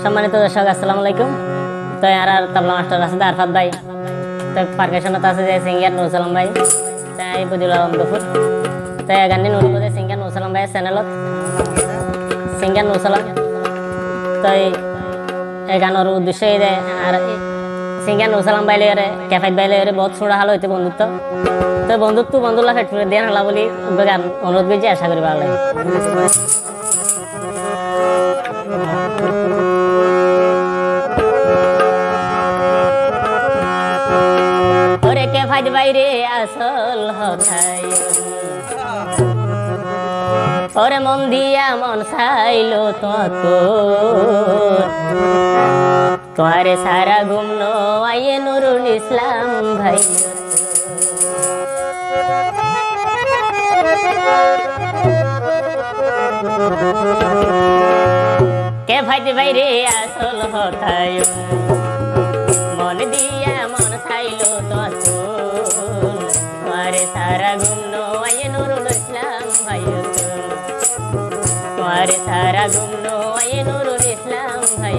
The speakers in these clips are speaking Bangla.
সম্মানিত দর্শক আসসালামু আলাইকুম। তো আর তাবলা মাস্টার আছে আরফাত ভাই, তো পারকাশনত আছে যে সিঙ্গার নুরসালাম ভাই, তাই বদিউল আলম গফুর, তাই গানে নুরবদে সিঙ্গার নুরসালাম ভাই চ্যানেলত সিঙ্গার নুরসালাম, তাই এই গানের উদ্দেশ্য এই আর সিঙ্গার নুরসালাম ভাই লেরে ক্যাফাইত ভাই লেরে বহুত সুরা হাল হইতে বন্ধুত্ব, তো বন্ধুল্লা ফেটফুরে দিয়ে হালা বলি গান অনুরোধ করছি, আশা করি ভালো লাগে। বাইরে আসল হতাই ওরে মন দিয়া মন চাইলো তোমারে সারা ঘুম আইয়ে নুরুল ইসলাম ভাই, কে ভাইতে বাইরে আসল হতাই মন দিয়া মন চাইলো তোমারে সারা ঘুম আইয়ে নুরুল ইসলাম ভাই, তোমারে সারা ঘুম আইয়ে নুরুল ইসলাম ভাই।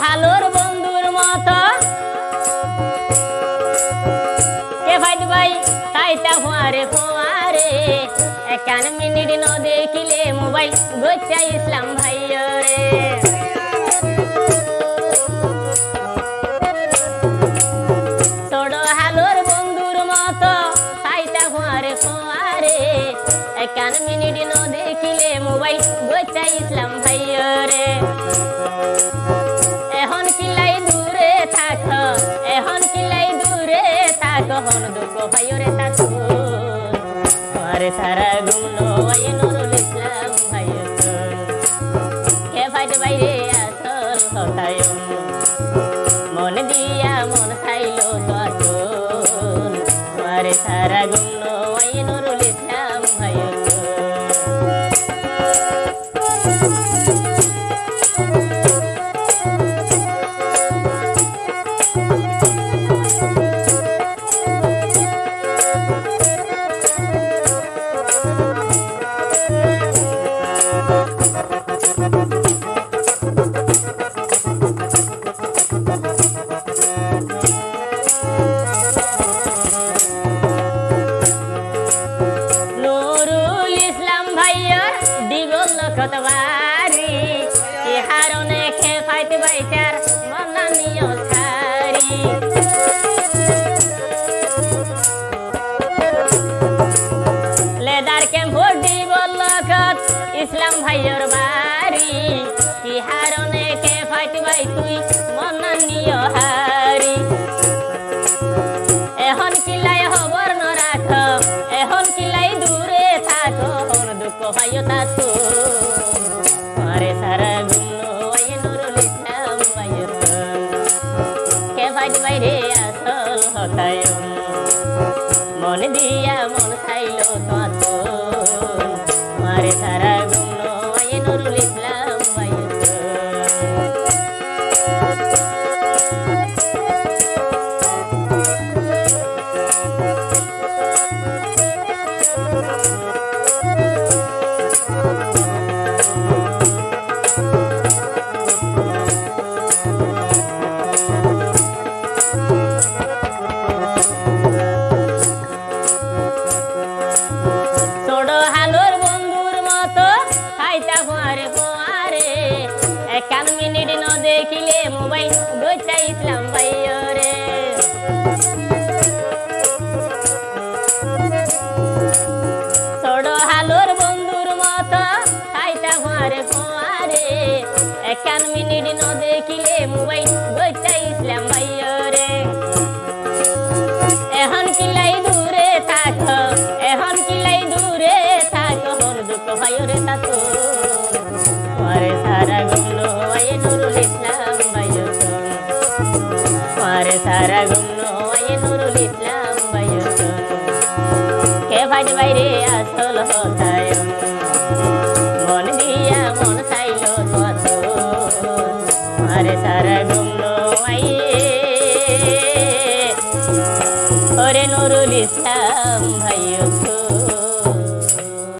হালোর বন্ধুর মতো কে ভাইত ভাই তাইতা ফুয়ারে ফুয়ারে একান মিনিট ন দেখিলে মোবাইল গোচ্ছা ইসলাম ভাই রে, ছোট হালোর বন্ধুর মতো তাইতা ফুয়ারে ফুয়ারে একান মিনিট ন দেখিলে মোবাইল গোচ্ছা ইসলাম ভাই রে। এখন কিলাই দূরে থাকো হন দুঃখ ভাইরে থাকো তোমারে সারা ঘুম আইয়ে নুরুল ইসলাম ভাই, কে ভাইতে বাইরে আসল হতাই মন দিয়া মন চাইলো তোমারে সারা ঘুম আইয়ে নুরুল ইসলাম ভাই। কতবারি কি হারনে খে ফাইতে বাইচার মনানিও সারি, লেদার ক্যাম্পো ডিবলকত ইসলাম ভাইয়ের বাড়ি কি হারনে খে ফাইতে বাই তুই মনানিও হারি, এখন কিলাই খবর ন রাখ এখন কিলাই দূরে থাকো হন দুঃখ ভাইও থাকো তোমারে সারা ঘুম আইয়ে নুরুল ইসলাম ভাই, কে ভাইতে বাইরে আসল হতাই মন দিয়া মন চাইলো তোমারে সারা ঘুম আইয়ে নুরুল ইসলাম ভাই। একান মিনিট ন দেখিলে মোবাইল গোচ্ছা ইসলাম ভাই রে, ছোট হালোর বন্ধুর মতো তাইতা ফুয়ারে ফুয়ারে একান মিনিট ন দেখিলে মোবাইল গোচ্ছা ইসলাম ভাই রে, এখন কিলাই দূরে থাকো হন দুঃখ ভাইরে থাকো তোমারে সারা ঘুম আইয়ে নুরুল ইসলাম ভাই, তোমারে সারা ঘুম আইয়ে নুরুল ইসলাম ভাই। বাইরে আসল হতায় মন দিয়া মন চাইল কত আরে সারা গুমলো আইয়ে ওরে নুরুল ইসলাম ভাইও